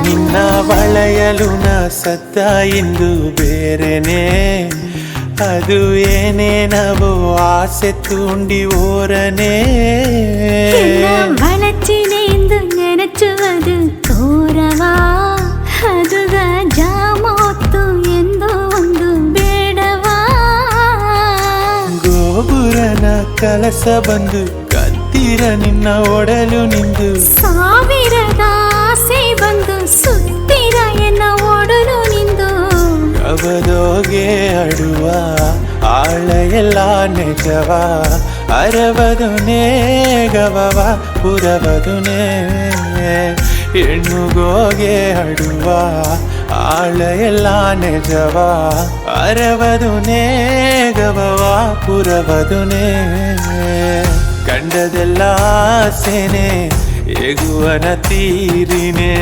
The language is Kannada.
ನಿನ್ನ ಬಳೆಯಲು ನ ಸತ್ತ ಇಂದು ಬೇರೆನೆ ಅದು ಏನೇನವೋ ಆಸೆ ತೂಂಡಿ ಓರನೆ വളച്ചിനെന്തു നനച്ചുവത് തോരവാ അതുಗ ಜಾಮೊತ್ತು ಎಂದು ಒಂದು ಬೇಡವಾ ಗೋಪುರನ ಕಲಸ ಬಂದು ಕತ್ತಿರ ನಿನ್ನ ಒಡಲು ನಿಂದು ಸಾವಿರದ ಆಸೆ ಬಂದು ಸುತ್ತಿರ ಎನ್ನ ಒಡಲು ನಿಂದು ಗವದೋಗೆ ಅಡುವ ಆಳ ಎಲ್ಲ ನಿಜವ ಅರವದುನೇ ಗವವ ಪುರವದುನೇ ಹೆಣ್ಣುಗೋಗೆ ಅಡುವ ಆಳ ಎಲ್ಲ ನಿಜವ ಅರವದುನೇ ಗವವ ಪುರವದುನೇ ಕಂಡದೆಲ್ಲ ಸೇನೆ ಎಗುವನ ತೀರಿನೆ